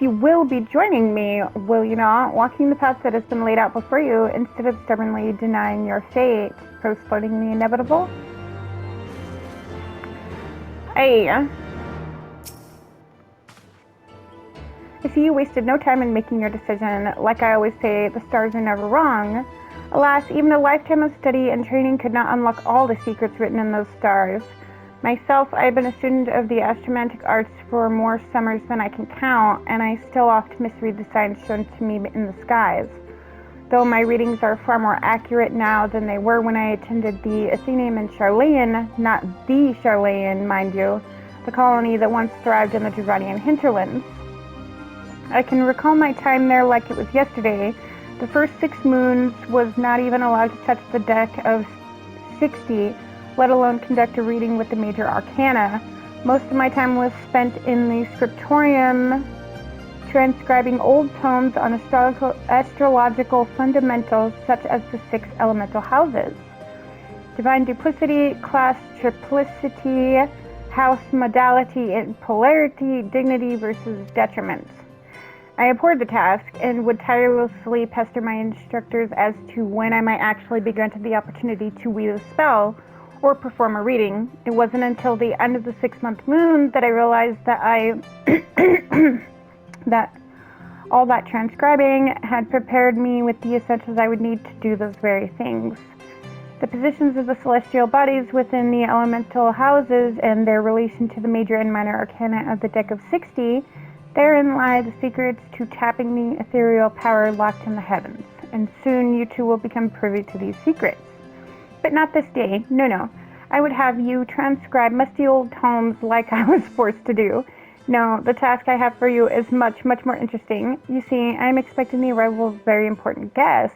you will be joining me, will you not? Walking the path that has been laid out before you instead of stubbornly denying your fate, postponing the inevitable? Hey. I see you wasted no time in making your decision. Like I always say, the stars are never wrong. Alas, even a lifetime of study and training could not unlock all the secrets written in those stars. Myself, I have been a student of the astromantic arts for more summers than I can count, and I still oft misread the signs shown to me in the skies. Though my readings are far more accurate now than they were when I attended the Athenaeum in Charlayan, not the Charlayan, mind you, the colony that once thrived in the Dravanian hinterlands. I can recall my time there like it was yesterday. The first 6 moons was not even allowed to touch the deck of 60, let alone conduct a reading with the major arcana. Most of my time was spent in the scriptorium, transcribing old tomes on astrological fundamentals such as the 6 elemental houses. Divine duplicity, class triplicity, house modality and polarity, dignity versus detriments. I abhorred the task and would tirelessly pester my instructors as to when I might actually be granted the opportunity to weave a spell or perform a reading. It wasn't until the end of the 6-month moon that I realized that that all that transcribing had prepared me with the essentials I would need to do those very things. The positions of the celestial bodies within the elemental houses and their relation to the major and minor arcana of the deck of 60, therein lie the secrets to tapping the ethereal power locked in the heavens, and soon you two will become privy to these secrets. But not this day, no. I would have you transcribe musty old tomes like I was forced to do. No, the task I have for you is much, much more interesting. You see, I am expecting the arrival of a very important guest.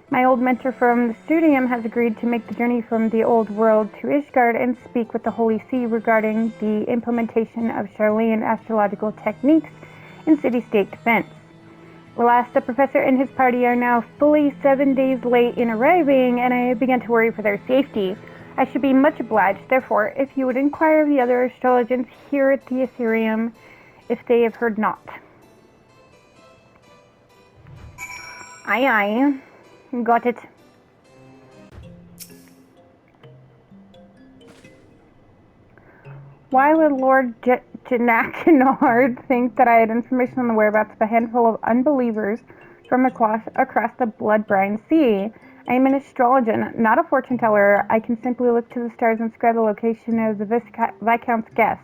My old mentor from the studium has agreed to make the journey from the old world to Ishgard and speak with the Holy See regarding the implementation of Charlayan astrological techniques in city-state defense. Alas, the professor and his party are now fully 7 days late in arriving, and I began to worry for their safety. I should be much obliged, therefore, if you would inquire of the other astrologers here at the Aetherium if they have heard naught. Aye. Got it. Why would Lord Janakinard think that I had information on the whereabouts of a handful of unbelievers from across the blood-brine sea? I am an astrologer, not a fortune teller. I can simply look to the stars and scribe the location of the Viscount's guests,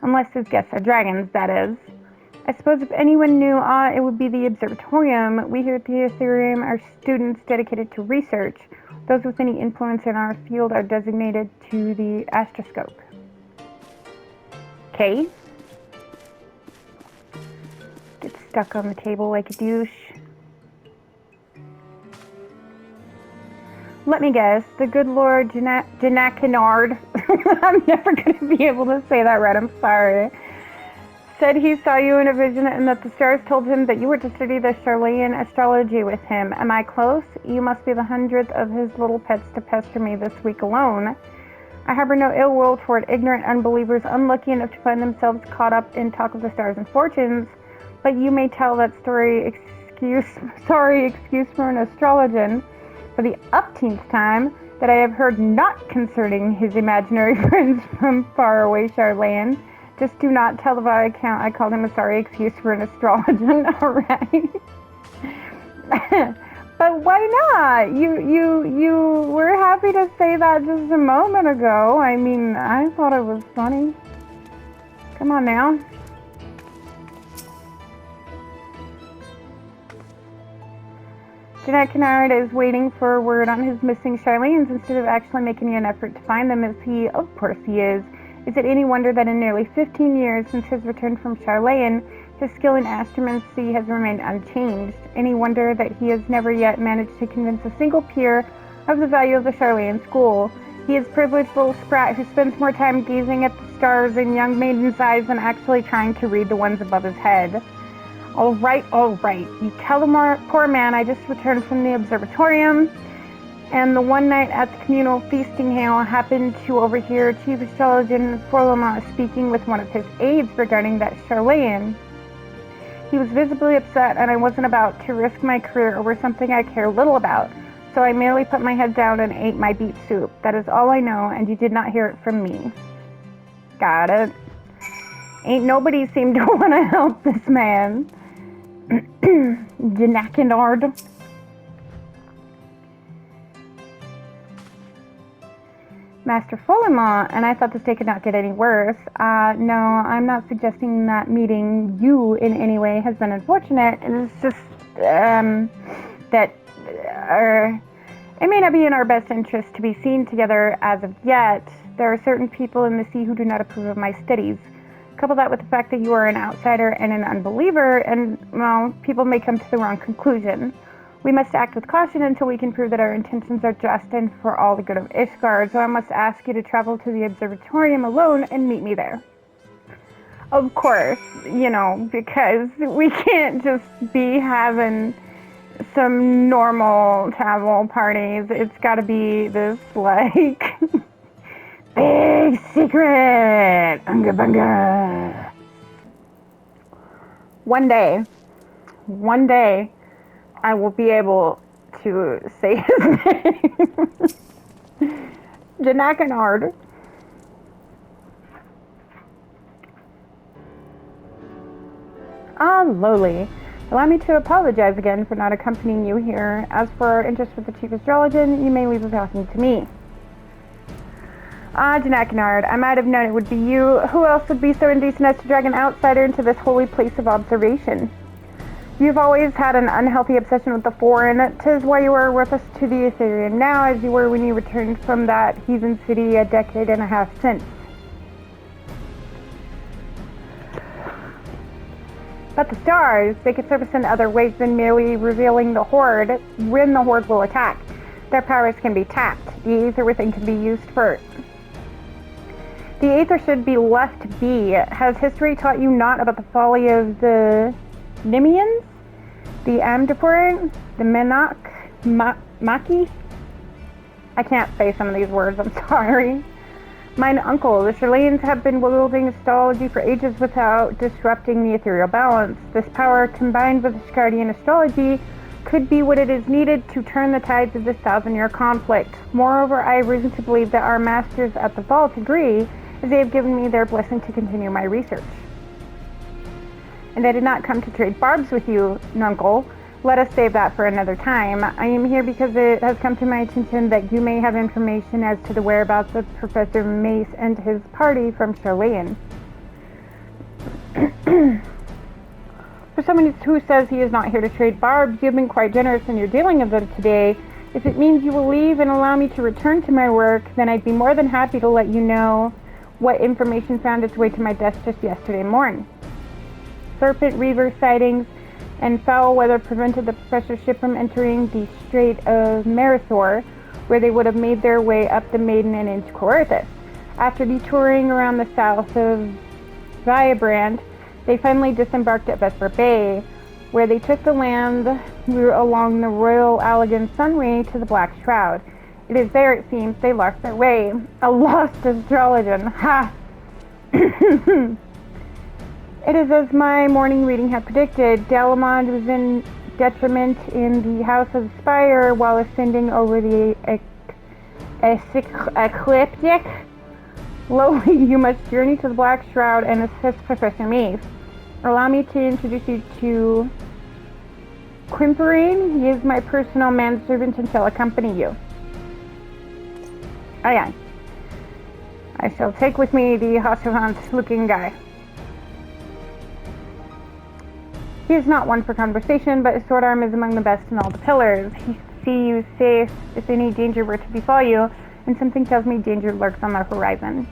unless his guests are dragons, that is. I suppose if anyone knew it would be the observatorium. We here at the Aetherium are students dedicated to research. Those with any influence in our field are designated to the astroscope. Okay. Get stuck on the table like a douche. Let me guess, the good Lord Janakinard, I'm never going to be able to say that right, I'm sorry, said he saw you in a vision and that the stars told him that you were to study the Charlayan astrology with him. Am I close? You must be the 100th of his little pets to pester me this week alone. I harbor no ill will toward ignorant unbelievers unlucky enough to find themselves caught up in talk of the stars and fortunes, but you may tell that story excuse for an astrologian for the upteenth time that I have heard not concerning his imaginary friends from faraway Charlayan. Just do not tell the Viscount I called him a sorry excuse for an astrologian, alright? But why not? You were happy to say that just a moment ago. I mean, I thought it was funny. Come on now. Janakinard is waiting for word on his missing Charlayans instead of actually making an effort to find them, as he, of course he is. Is it any wonder that in nearly 15 years since his return from Charlayan, his skill in astromancy has remained unchanged? Any wonder that he has never yet managed to convince a single peer of the value of the Charlayan school? He is a privileged little sprat who spends more time gazing at the stars in young maidens' eyes than actually trying to read the ones above his head. All right. You tell the poor man I just returned from the observatorium, and the one night at the communal feasting hall happened to overhear Chief Astrologer Forloma speaking with one of his aides regarding that Charlayan. He was visibly upset, and I wasn't about to risk my career over something I care little about. So I merely put my head down and ate my beet soup. That is all I know, and you did not hear it from me. Got it. Ain't nobody seemed to want to help this man. Janakinard. Master Fullermont, and I thought this day could not get any worse. No, I'm not suggesting that meeting you in any way has been unfortunate. It's just, that, it may not be in our best interest to be seen together as of yet. There are certain people in the sea who do not approve of my studies. Couple that with the fact that you are an outsider and an unbeliever, and, well, people may come to the wrong conclusion. We must act with caution until we can prove that our intentions are just and for all the good of Ishgard, so I must ask you to travel to the observatorium alone and meet me there. Of course, you know, because we can't just be having some normal travel parties. It's gotta be this, like, big secret! Unga bunga! One day, I will be able to say his name. Janakinard. Lohlih. Allow me to apologize again for not accompanying you here. As for our interest with the chief astrologian, you may leave the talking to me. Janakinard, I might have known it would be you. Who else would be so indecent as to drag an outsider into this holy place of observation? You've always had an unhealthy obsession with the foreign. 'Tis why you are worthless to the Eorzea now, as you were when you returned from that heathen city a decade and a half since. But the stars, they could service in other ways than merely revealing the Horde when the Horde will attack. Their powers can be tapped. The Aether within can be used for... The Aether should be left be. Has history taught you naught about the folly of the Nimians? The Amdapur? The Menak? Maki? I can't say some of these words, I'm sorry. Mine uncle, the Shirleyans have been wielding astrology for ages without disrupting the ethereal balance. This power, combined with Ishgardian astrology, could be what it is needed to turn the tides of this 1,000-year conflict. Moreover, I have reason to believe that our masters at the vault agree, as they have given me their blessing to continue my research. And I did not come to trade barbs with you, Nuncle. Let us save that for another time. I am here because it has come to my attention that you may have information as to the whereabouts of Professor Mace and his party from Charlayan. For someone who says he is not here to trade barbs, you have been quite generous in your dealing of them today. If it means you will leave and allow me to return to my work, then I'd be more than happy to let you know what information found its way to my desk just yesterday morning. Serpent Reaver sightings and foul weather prevented the professor's ship from entering the Strait of Marisor, where they would have made their way up the Maiden and into Coerthas. After detouring around the south of Viabrand, they finally disembarked at Vesper Bay, where they took the land along the Royal Allegan Sunway to the Black Shroud. It is there, it seems, they lost their way. A lost astrologian. Ha! It is as my morning reading had predicted. Dalamond was in detriment in the House of Spire while ascending over the ecliptic. Lohlih, you must journey to the Black Shroud and assist Professor Mace. Allow me to introduce you to Quimperine. He is my personal manservant and shall accompany you. Aye. I shall take with me the Hoshivant-looking guy. He is not one for conversation, but his sword arm is among the best in all the pillars. He see you safe if any danger were to befall you, and something tells me danger lurks on the horizon.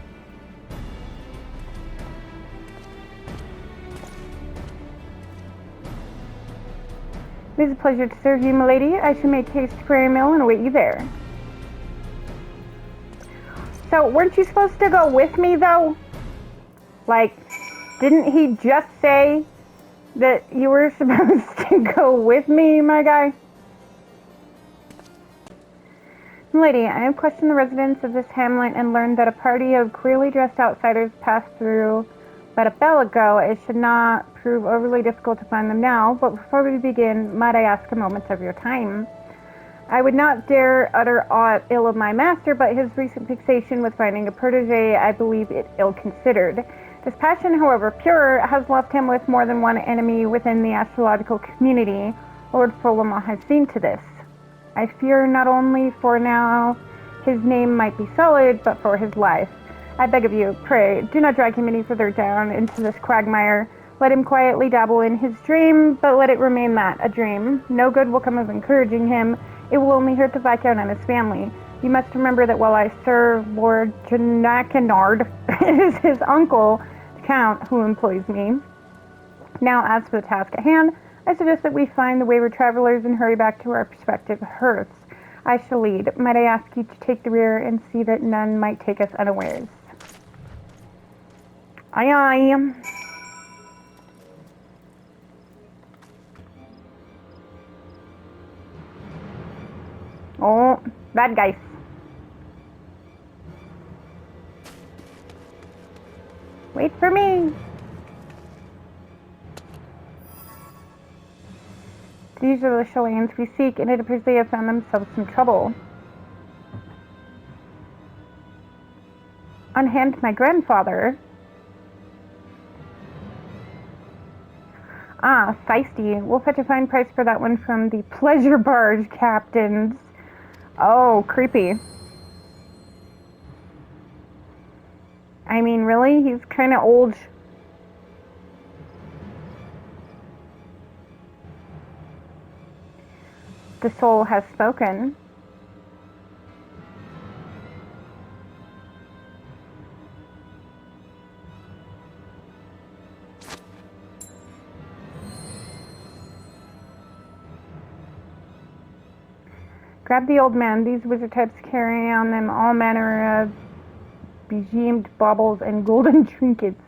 It is a pleasure to serve you, milady. I shall make haste to Prairie Mill and await you there. So, weren't you supposed to go with me, though? Like, didn't he just say that you were supposed to go with me, my guy? Lady, I have questioned the residents of this hamlet and learned that a party of queerly dressed outsiders passed through but a bell ago. It should not prove overly difficult to find them now, but before we begin, might I ask a moment of your time? I would not dare utter aught ill of my master, but his recent fixation with finding a protege, I believe it ill-considered. This passion, however pure, has left him with more than one enemy within the astrological community. Lord Fulham has seen to this. I fear not only for now his name might be sullied, but for his life. I beg of you, pray, do not drag him any further down into this quagmire. Let him quietly dabble in his dream, but let it remain that, a dream. No good will come of encouraging him. It will only hurt the Viscount and his family. You must remember that while I serve Lord Janakinard, it is his uncle, the Count, who employs me. Now, as for the task at hand, I suggest that we find the wayward travelers and hurry back to our respective hearths. I shall lead. Might I ask you to take the rear and see that none might take us unawares? Aye, aye. Oh, bad guys. Wait for me. These are the Chileans we seek, and it appears they have found themselves some trouble. Unhand my grandfather. Ah, feisty. We'll fetch a fine price for that one from the pleasure barge captains. Oh, creepy. I mean, really? He's kind of old. The soul has spoken. Grab the old man. These wizard types carry on them all manner of begemed baubles and golden trinkets.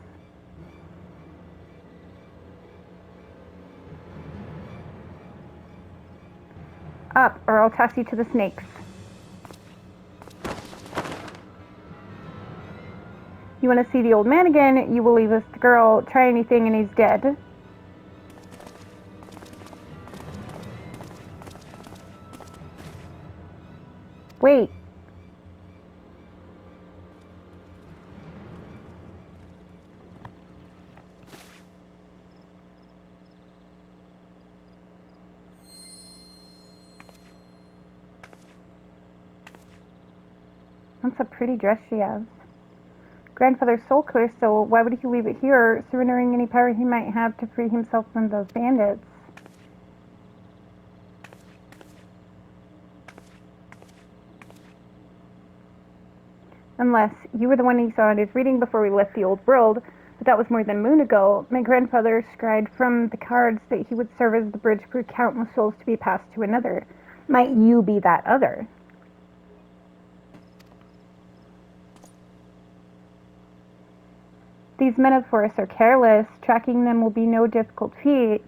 Up, or I'll toss you to the snakes. You want to see the old man again? You will leave us the girl. Try anything and he's dead. Wait. That's a pretty dress she has. Grandfather's soul crystal, why would he leave it here, surrendering any power he might have to free himself from those bandits? Unless you were the one he saw in his reading before we left the old world, but that was more than a moon ago. My grandfather scryed from the cards that he would serve as the bridge for countless souls to be passed to another. Might you be that other? These men of forest are careless. Tracking them will be no difficult feat.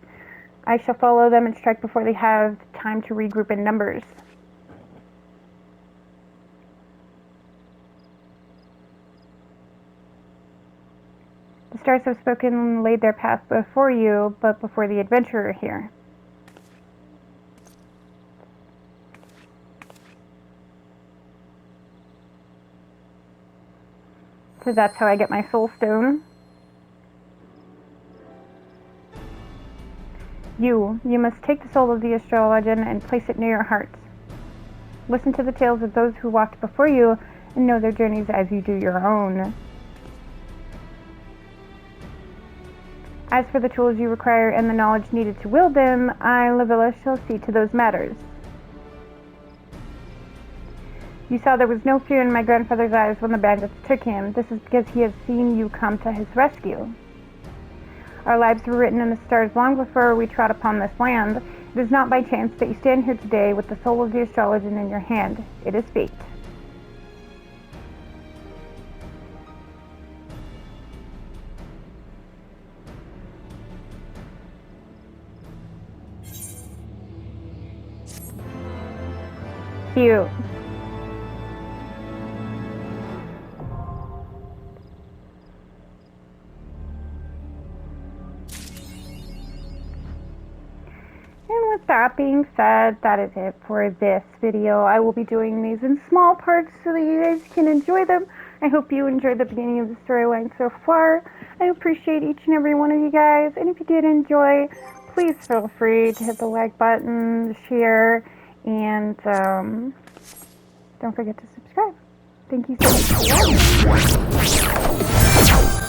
I shall follow them and strike before they have time to regroup in numbers. The stars have spoken and laid their path before you, but before the adventurer here. So that's how I get my soul stone. You must take the soul of the astrologian and place it near your heart. Listen to the tales of those who walked before you and know their journeys as you do your own. As for the tools you require and the knowledge needed to wield them, I, Lavilla, shall see to those matters. You saw there was no fear in my grandfather's eyes when the bandits took him. This is because he has seen you come to his rescue. Our lives were written in the stars long before we trod upon this land. It is not by chance that you stand here today with the soul of the astrologian in your hand. It is fate. Cute. that being said, that is it for this video. I will be doing these in small parts so that you guys can enjoy them. I hope you enjoyed the beginning of the storyline so far. I appreciate each and every one of you guys, and if you did enjoy, please feel free to hit the like button, share, and don't forget to subscribe. Thank you so much for watching.